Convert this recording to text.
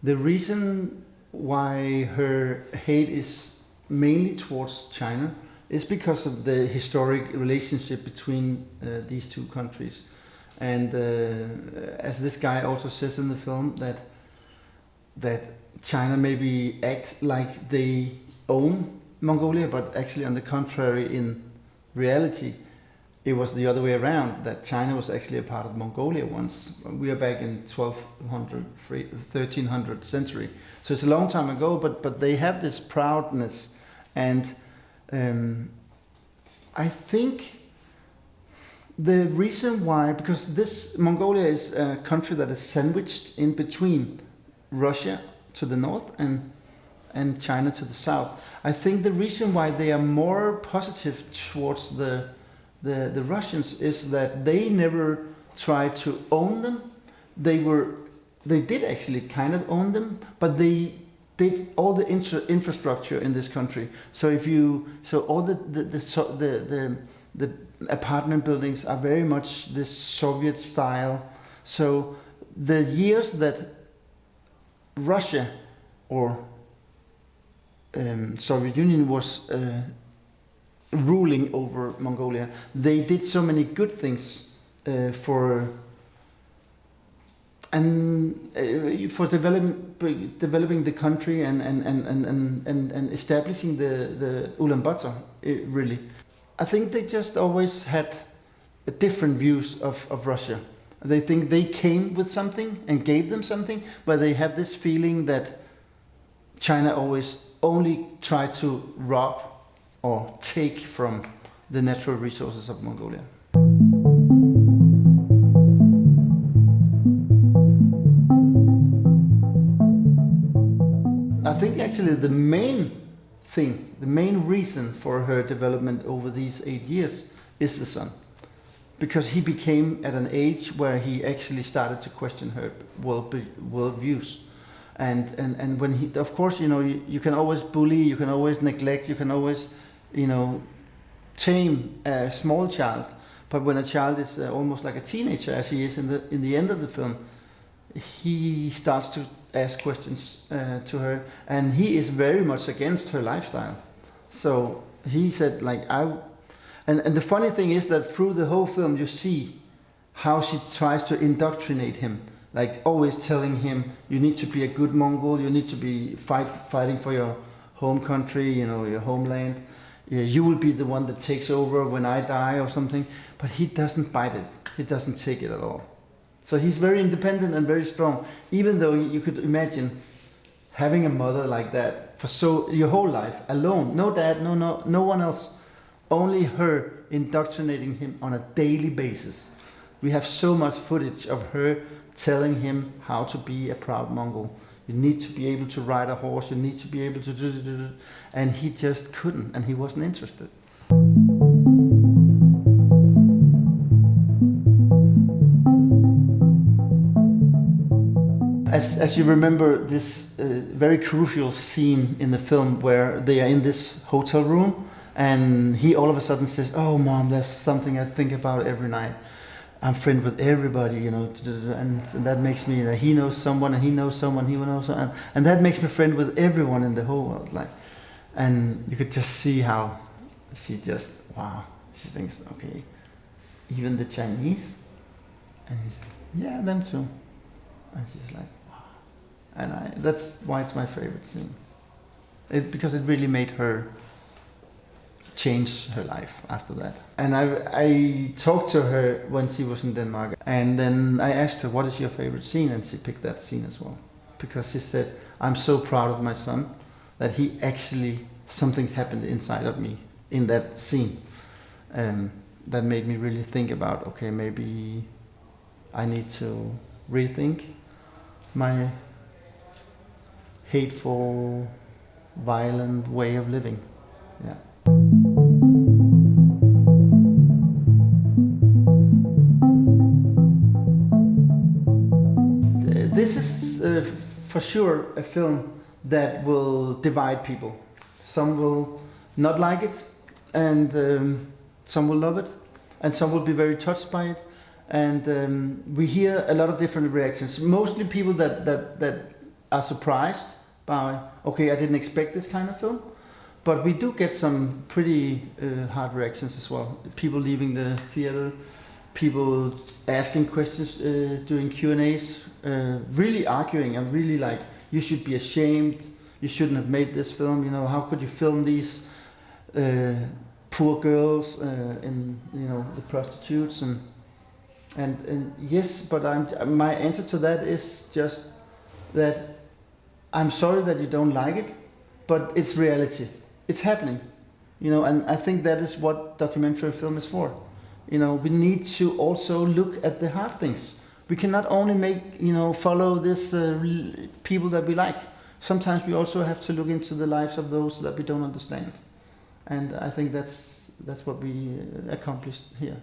the reason why her hate is mainly towards China is because of the historic relationship between these two countries. And as this guy also says in the film, that China maybe act like they own Mongolia, but actually on the contrary, in reality, it was the other way around, that China was actually a part of Mongolia once. We are back in 1200, 1300 century. So it's a long time ago, but they have this proudness. And I think the reason why, because this Mongolia is a country that is sandwiched in between Russia to the north and China to the south. I think the reason why they are more positive towards the Russians is that they never tried to own them. They did actually kind of own them, but they did all the infrastructure in this country. So all the apartment buildings are very much this Soviet style. So the years that Russia or Soviet Union was ruling over Mongolia, they did so many good things for developing the country and establishing the Ulaanbaatar, really. I think they just always had different views of Russia. They think they came with something and gave them something, but they have this feeling that China always only tried to rob or take from the natural resources of Mongolia. I think actually the main reason for her development over these 8 years is the son. Because he became at an age where he actually started to question her world views. And when he, of course, you can always bully, you can always neglect, you can always, tame a small child. But when a child is almost like a teenager, as he is in the end of the film, he starts to ask questions to her, and he is very much against her lifestyle. So he said, and the funny thing is that through the whole film you see how she tries to indoctrinate him, like always telling him, you need to be a good Mongol, you need to be fighting for your home country, your homeland. You will be the one that takes over when I die or something. But he doesn't bite it. He doesn't take it at all. So he's very independent and very strong, even though you could imagine having a mother like that for your whole life, alone, no dad, no one else, only her indoctrinating him on a daily basis. We have so much footage of her telling him how to be a proud Mongol. You need to be able to ride a horse, you need to be able to do, and he just couldn't, and he wasn't interested. As you remember, this very crucial scene in the film where they are in this hotel room, and he all of a sudden says, "Oh, Mom, there's something I think about every night. I'm friends with everybody, and that makes me that he knows someone, and he knows someone, he knows someone, and that makes me friend with everyone in the whole world." And you could just see how she just, wow, she thinks, okay, even the Chinese, and he said, yeah, them too, and she's like, wow, and that's why it's my favorite scene, because it really made her change her life after that. And I talked to her when she was in Denmark, and then I asked her, what is your favorite scene? And she picked that scene as well, because she said, I'm so proud of my son that he actually, something happened inside of me in that scene. That made me really think about, okay, maybe I need to rethink my hateful, violent way of living. Yeah. This is for sure a film that will divide people. Some will not like it, and some will love it, and some will be very touched by it, and we hear a lot of different reactions. Mostly people that are surprised by, okay, I didn't expect this kind of film, but we do get some pretty hard reactions as well. People leaving the theater, people asking questions during Q&As, really arguing and really like, you should be ashamed, you shouldn't have made this film, you know, how could you film these poor girls in, you know, the prostitutes, and yes, but my answer to that is just that I'm sorry that you don't like it, but it's reality. It's happening, you know, and I think that is what documentary film is for. You know, we need to also look at the hard things. We cannot only make, you know, follow this people that we like. Sometimes we also have to look into the lives of those that we don't understand. And I think that's what we accomplished here.